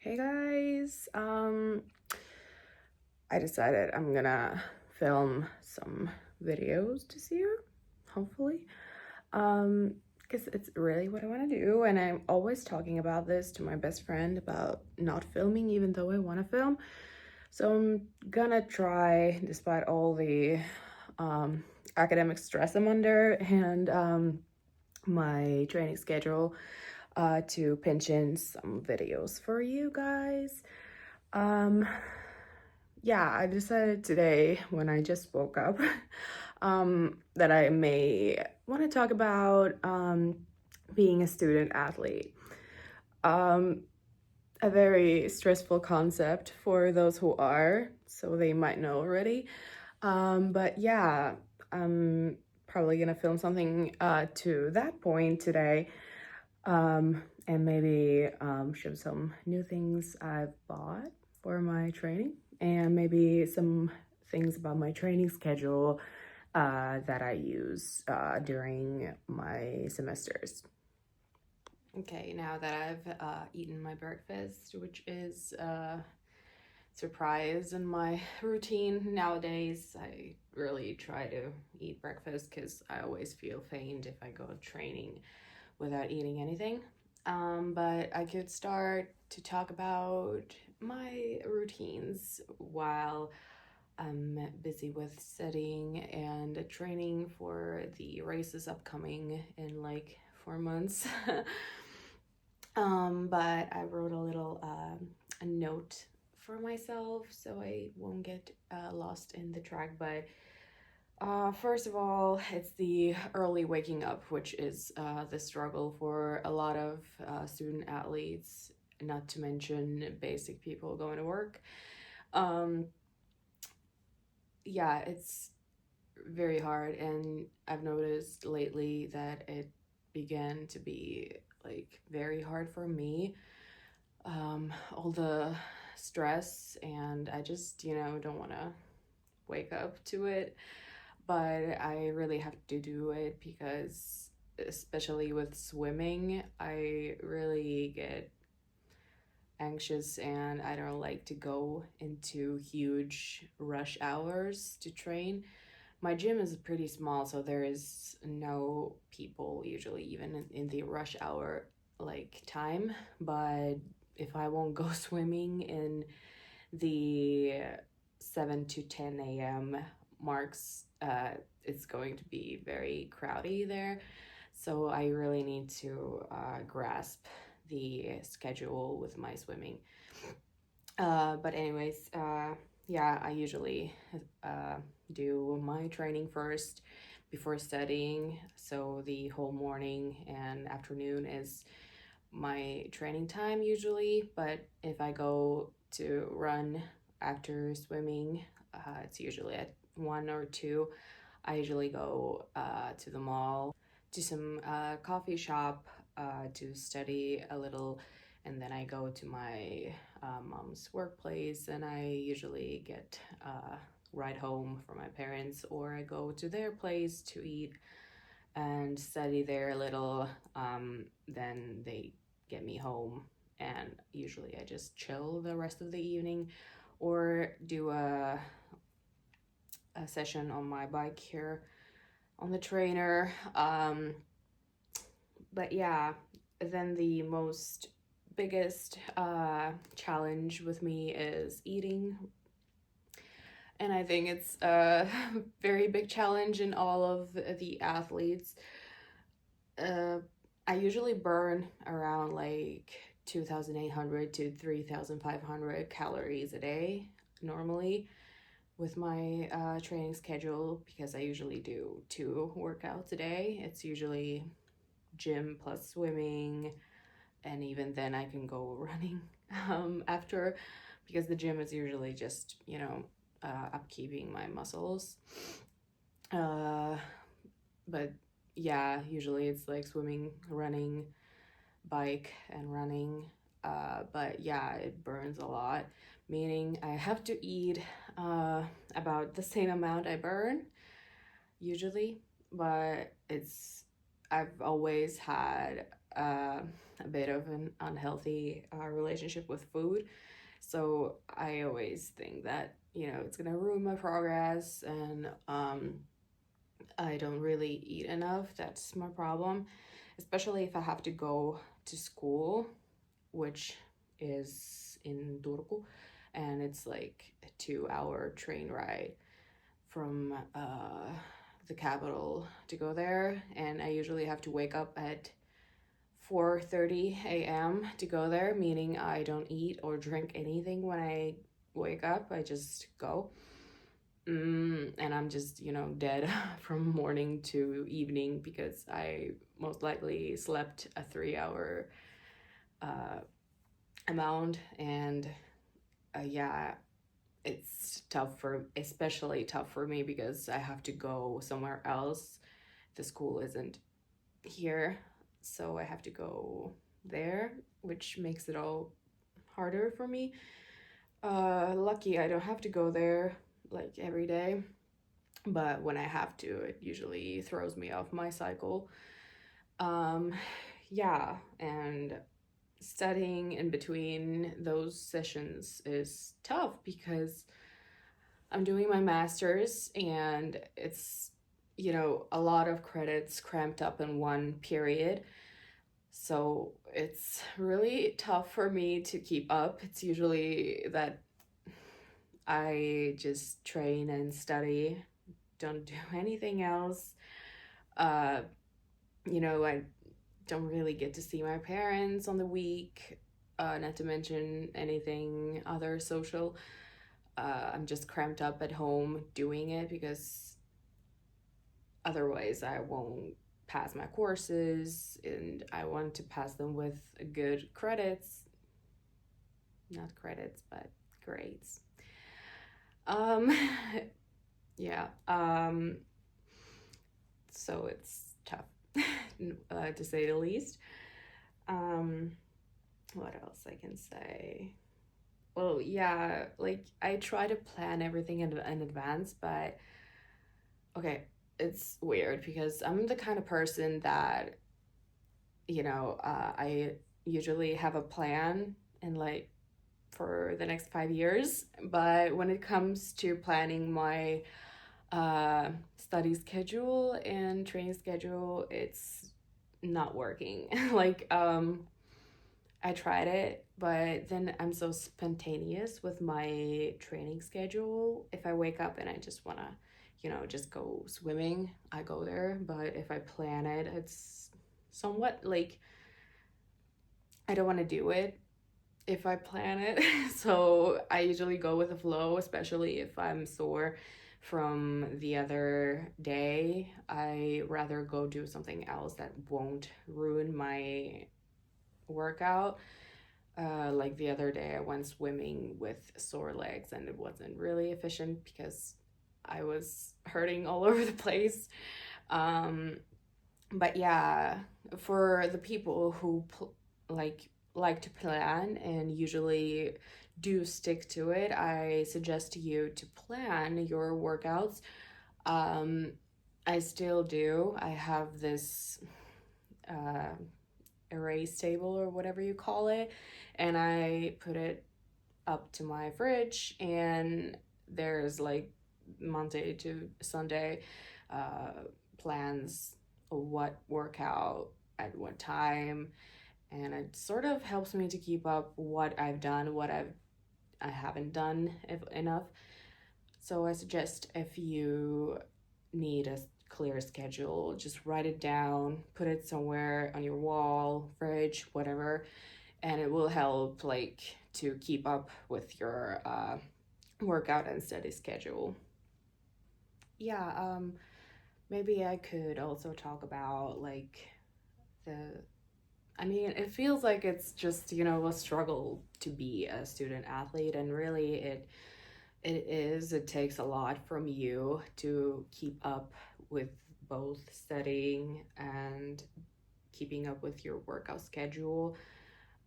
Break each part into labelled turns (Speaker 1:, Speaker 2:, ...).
Speaker 1: Hey guys, I decided I'm gonna film some videos this year, hopefully. Because it's really what I want to do, and I'm always talking about this to my best friend about not filming even though I want to film. So I'm gonna try, despite all the academic stress I'm under and my training schedule, to pinch in some videos for you guys. Um, yeah, I decided today when I just woke up that I may want to talk about being a student athlete. Um, a very stressful concept for those who are, so they might know already. But yeah, I'm probably gonna film something to that point today, and maybe show some new things I've bought for my training, and maybe some things about my training schedule that I use during my semesters. Okay, now that I've eaten my breakfast, which is surprise in my routine nowadays, I really try to eat breakfast because I always feel faint if I go training without eating anything. But I could start to talk about my routines while I'm busy with studying and training for the races upcoming in like 4 months. But I wrote a little a note for myself so I won't get lost in the track. But first of all, it's the early waking up, which is the struggle for a lot of student athletes, not to mention basic people going to work. Um, yeah, it's very hard, and I've noticed lately that it began to be like very hard for me. All the stress, and I just, don't want to wake up to it, but I really have to do it because, especially with swimming, I really get anxious and I don't like to go into huge rush hours to train. My gym is pretty small, so there is no people usually, even in the rush hour like time. But if I won't go swimming in the 7 to 10 a.m. marks, it's going to be very crowdy there. So I really need to grasp the schedule with my swimming. But anyways, yeah, I usually uh, do my training first before studying. So the whole morning and afternoon is my training time usually. But if I go to run after swimming, it's usually at 1 or 2. I usually go to the mall, to some coffee shop to study a little, and then I go to my mom's workplace, and I usually get ride home from my parents, or I go to their place to eat and study there a little. Then they get me home, and usually I just chill the rest of the evening or do a session on my bike here on the trainer. But yeah, then the most biggest challenge with me is eating. And I think it's a very big challenge in all of the athletes. Uh, I usually burn around like 2,800 to 3,500 calories a day normally with my training schedule because I usually do 2 workouts a day. It's usually gym plus swimming, and even then I can go running after, because the gym is usually just upkeeping my muscles. uh but yeah, usually it's like swimming, running, bike, and running. But yeah, it burns a lot, meaning I have to eat about the same amount I burn usually. But I've always had a bit of an unhealthy relationship with food. So I always think that, it's gonna ruin my progress, and I don't really eat enough. That's my problem, especially if I have to go to school, which is in Turku, and it's like a 2 hour train ride from the capital to go there, and I usually have to wake up at 4:30 a.m. to go there, meaning I don't eat or drink anything when I wake up. I just go. And I'm just, dead from morning to evening because I most likely slept a 3 hour uh, amount. And yeah, it's especially tough for me because I have to go somewhere else. The school isn't here, so I have to go there, which makes it all harder for me. Lucky I don't have to go there like every day, but when I have to, it usually throws me off my cycle. Um, yeah, and studying in between those sessions is tough because I'm doing my master's, and it's, a lot of credits cramped up in one period. So it's really tough for me to keep up. It's usually that I just train and study, don't do anything else. Uh, I don't really get to see my parents on the week, not to mention anything other social. I'm just cramped up at home doing it because otherwise I won't pass my courses, and I want to pass them with good credits. Not credits, but grades. Um, yeah. So it's tough, to say the least. Um, what else I can say? Well, yeah, like I try to plan everything in advance, but okay, it's weird because I'm the kind of person that, I usually have a plan and like for the next 5 years, but when it comes to planning my study schedule and training schedule, it's not working. Like I tried it, but then I'm so spontaneous with my training schedule. If I wake up and I just want to, just go swimming, I go there. But if I plan it, it's somewhat like I don't want to do it if I plan it. So I usually go with the flow, especially if I'm sore from the other day. I rather go do something else that won't ruin my workout. Like the other day, I went swimming with sore legs, and it wasn't really efficient because I was hurting all over the place. Um, but yeah, for the people who like to plan and usually do stick to it, I suggest to you to plan your workouts. Um, I still do. I have this uh, erase table or whatever you call it, and I put it up to my fridge, and there's like Monday to Sunday plans of what workout at what time, and it sort of helps me to keep up what I've done, what I haven't done enough. So I suggest if you need a clear schedule, just write it down, put it somewhere on your wall, fridge, whatever, and it will help like to keep up with your workout and study schedule. Yeah, maybe I could also talk about like the I mean, it feels like it's just, a struggle to be a student athlete, and really it takes a lot from you to keep up with both studying and keeping up with your workout schedule.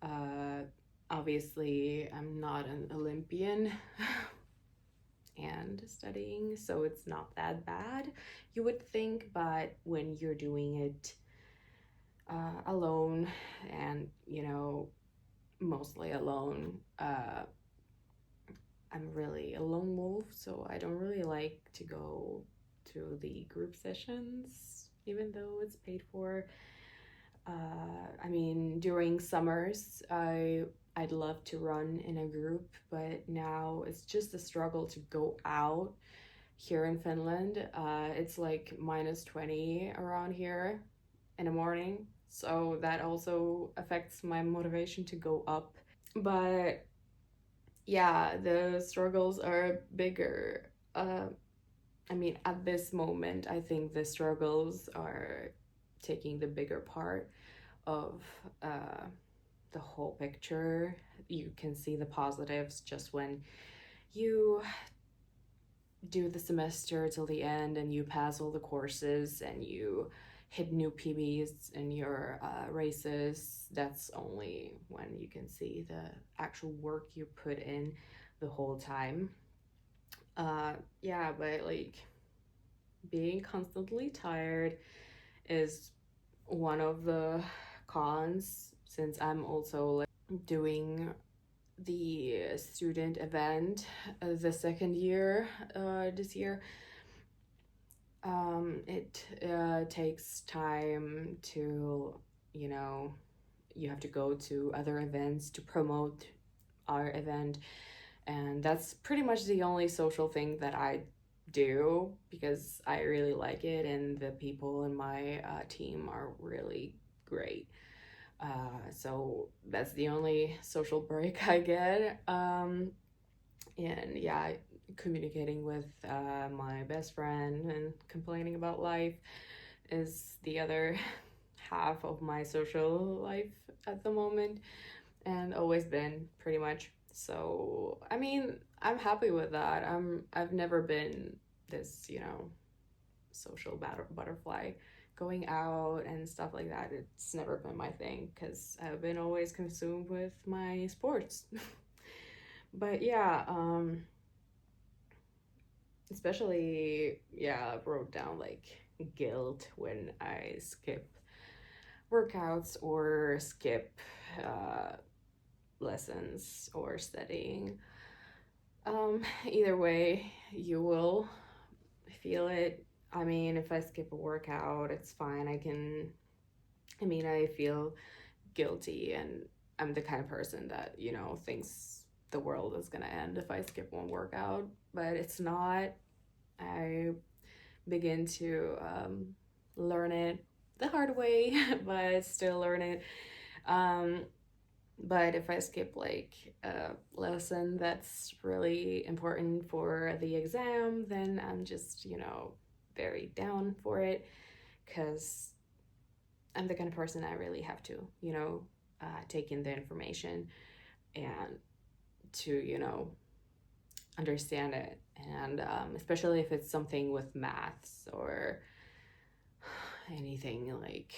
Speaker 1: Uh, Obviously, I'm not an Olympian and studying, so it's not that bad, you would think, but when you're doing it alone, and mostly alone. I'm really a lone wolf, so I don't really like to go to the group sessions, even though it's paid for. I mean, during summers, I'd love to run in a group, but now it's just a struggle to go out here in Finland. It's like -20 around here in the morning, so that also affects my motivation to go up. But yeah, the struggles are bigger. I mean, at this moment, I think the struggles are taking the bigger part of the whole picture. You can see the positives just when you do the semester till the end and you pass all the courses and you hit new PBs in your races. That's only when you can see the actual work you put in the whole time. Yeah, but like being constantly tired is one of the cons, since I'm also like doing the student event the second year this year. It takes time to, you have to go to other events to promote our event, and that's pretty much the only social thing that I do because I really like it, and the people in my team are really great. So that's the only social break I get. And yeah, communicating with my best friend and complaining about life is the other half of my social life at the moment, and always been pretty much. So I mean, I'm happy with that. I've never been this, social butterfly going out and stuff like that. It's never been my thing because I've been always consumed with my sports. But yeah, especially, yeah, I wrote down like guilt when I skip workouts or skip lessons or studying. Either way, you will feel it. I mean, if I skip a workout, it's fine. I feel guilty, and I'm the kind of person that, thinks the world is gonna end if I skip one workout, but it's not. I begin to learn it the hard way, but still learn it. Um, but if I skip like a lesson that's really important for the exam, then I'm just, very down for it because I'm the kind of person I really have to, take in the information and to, understand it. And especially if it's something with maths or anything like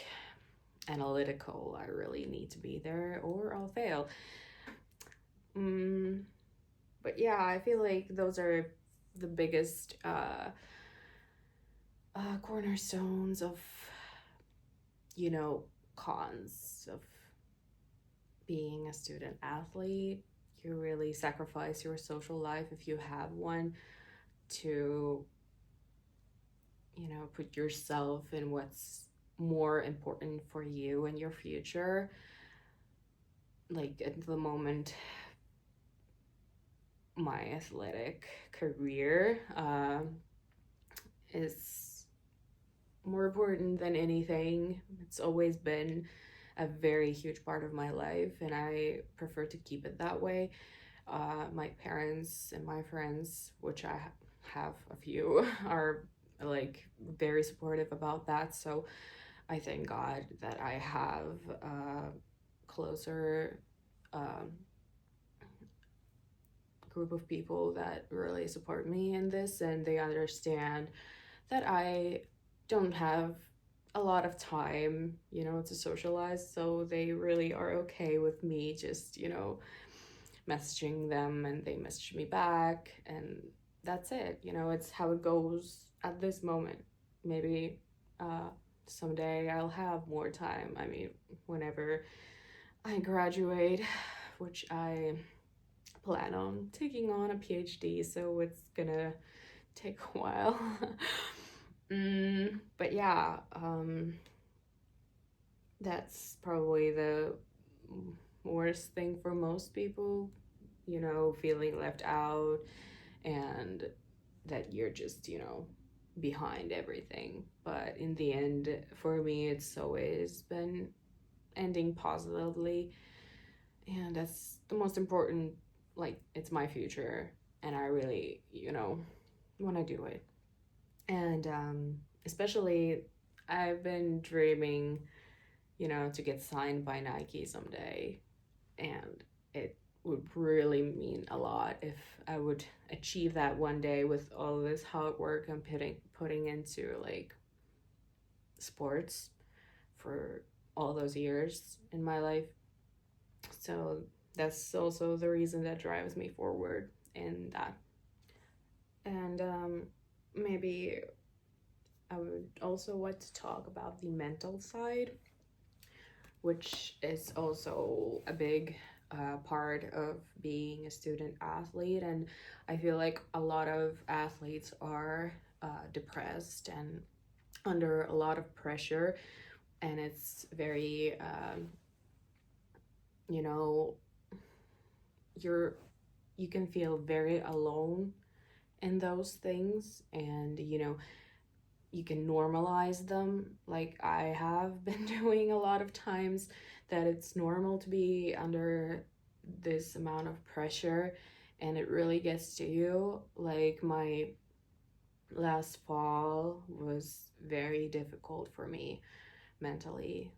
Speaker 1: analytical, I really need to be there or I'll fail. But yeah, I feel like those are the biggest cornerstones of, cons of being a student athlete. You really sacrifice your social life if you have one to, put yourself in what's more important for you and your future. Like at the moment, my athletic career is more important than anything. It's always been a very huge part of my life, and I prefer to keep it that way. My parents and my friends, which I have a few, are like very supportive about that. So I thank God that I have a closer group of people that really support me in this, and they understand that I don't have a lot of time, to socialize. So they really are okay with me just, messaging them, and they message me back, and that's it. It's how it goes at this moment. Maybe someday I'll have more time. I mean, whenever I graduate, which I plan on taking on a PhD, so it's gonna take a while. But yeah, that's probably the worst thing for most people, you know, feeling left out and that you're just, you know, behind everything. But in the end, for me, it's always been ending positively. And that's the most important. Like, it's my future. And I really, you know, want to do it. And especially, I've been dreaming, you know, to get signed by Nike someday. And it would really mean a lot if I would achieve that one day with all this hard work I'm putting into like sports for all those years in my life. So that's also the reason that drives me forward in that. And maybe I would also like to talk about the mental side, which is also a big part of being a student athlete. And I feel like a lot of athletes are depressed and under a lot of pressure, and it's very, you know, you can feel very alone in those things, and you know, you can normalize them like I have been doing a lot of times, that it's normal to be under this amount of pressure and it really gets to you. Like my last fall was very difficult for me mentally,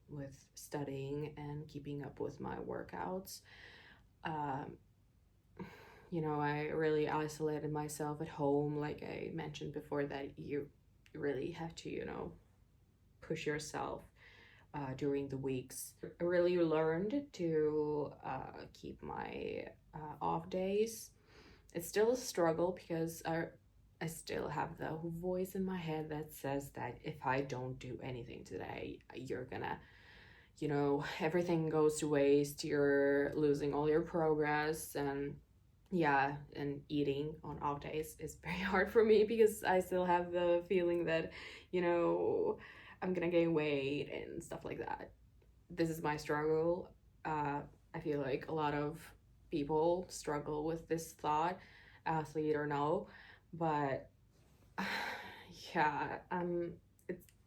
Speaker 1: with studying and keeping up with my workouts. Um, you know, I really isolated myself at home, like I mentioned before, that you really have to, you know, push yourself during the weeks. I really learned to keep my off days. It's still a struggle because I still have the voice in my head that says that if I don't do anything today, you're gonna, you know, everything goes to waste, you're losing all your progress. And yeah, and eating on off days is very hard for me because I still have the feeling that, you know, I'm gonna gain weight and stuff like that. This is my struggle. I feel like a lot of people struggle with this thought, athlete or no, but yeah,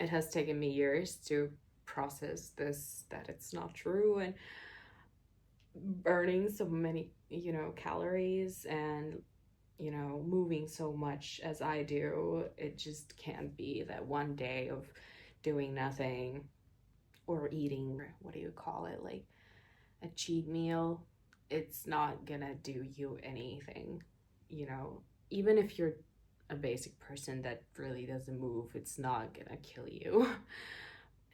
Speaker 1: it has taken me years to process this, that it's not true. And burning so many, you know, calories and, you know, moving so much as I do, it just can't be that one day of doing nothing or eating, what do you call it, like a cheat meal. It's not gonna do you anything, you know. Even if you're a basic person that really doesn't move, it's not gonna kill you.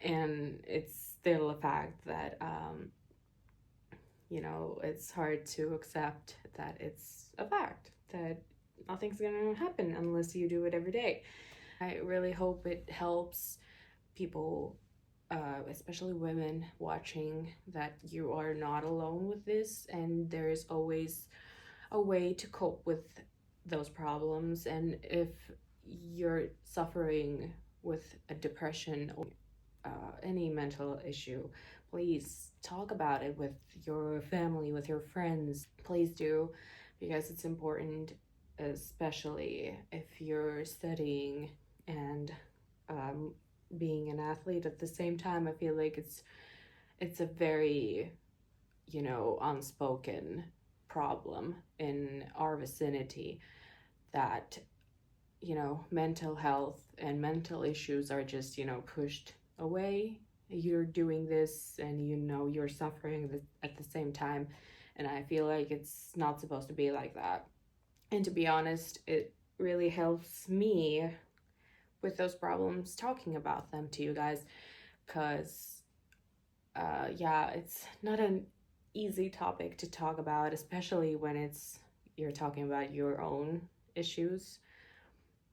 Speaker 1: And it's still a fact that you know, it's hard to accept that it's a fact that nothing's gonna happen unless you do it every day. I really hope it helps people, especially women watching, that you are not alone with this, and there's always a way to cope with those problems. And if you're suffering with a depression or any mental issue, please talk about it with your family, with your friends. Please do, because it's important, especially if you're studying and being an athlete at the same time. I feel like it's a very, you know, unspoken problem in our vicinity, that, you know, mental health and mental issues are just, you know, pushed away. You're doing this and you know you're suffering at the same time, and I feel like it's not supposed to be like that. And to be honest, it really helps me with those problems talking about them to you guys, because yeah, it's not an easy topic to talk about, especially when it's you're talking about your own issues.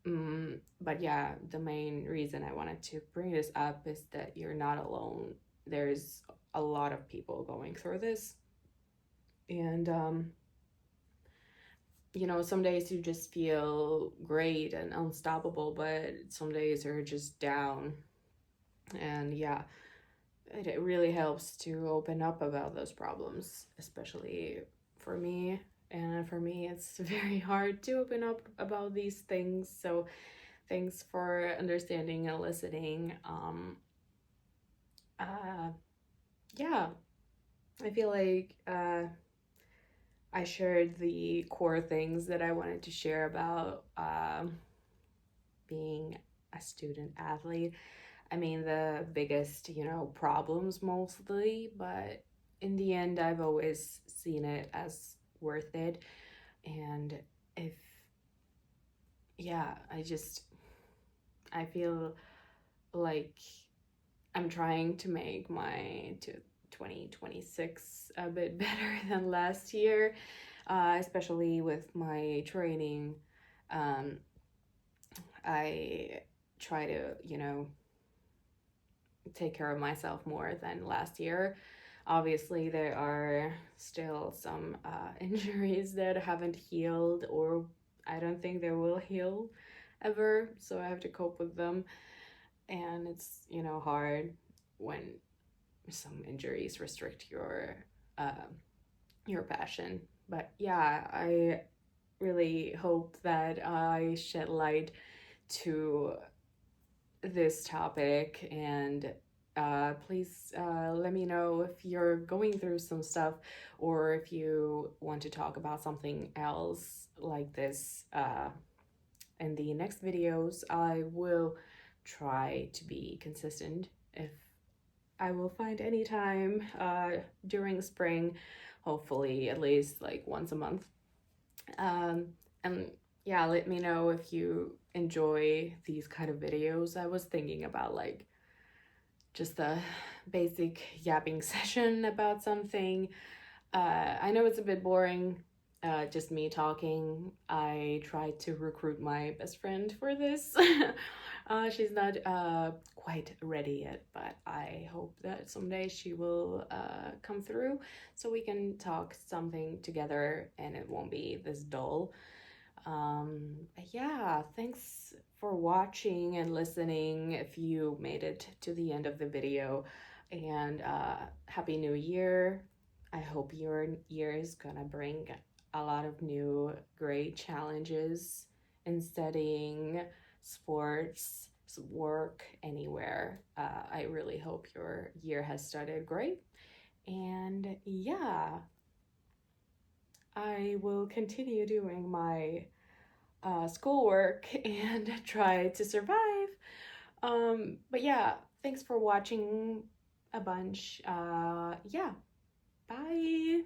Speaker 1: But yeah, the main reason I wanted to bring this up is that you're not alone. There's a lot of people going through this. And, some days you just feel great and unstoppable, but some days are just down. And yeah, it really helps to open up about those problems, especially for me. And for me, it's very hard to open up about these things. So thanks for understanding and listening. Uh, yeah, I feel like I shared the core things that I wanted to share about being a student athlete. I mean, the biggest, problems mostly, but in the end, I've always seen it as worth it. And if, yeah, I feel like I'm trying to make my 2026 a bit better than last year, especially with my training. Um, I try to, take care of myself more than last year. Obviously, there are still some injuries that haven't healed, or I don't think they will heal ever, so I have to cope with them. And it's, hard when some injuries restrict your passion. But yeah, I really hope that I shed light to this topic, and please let me know if you're going through some stuff, or if you want to talk about something else like this in the next videos. I will try to be consistent if I will find any time during spring, hopefully at least like once a month. Um, and yeah, let me know if you enjoy these kind of videos. I was thinking about like just a basic yapping session about something. I know it's a bit boring, just me talking. I tried to recruit my best friend for this. She's not quite ready yet, but I hope that someday she will come through so we can talk something together and it won't be this dull. Yeah, thanks for watching and listening if you made it to the end of the video. And Happy New Year. I hope your year is gonna bring a lot of new great challenges in studying, sports, work, anywhere. I really hope your year has started great. And yeah, I will continue doing my schoolwork and try to survive. But yeah, thanks for watching a bunch. Yeah, bye.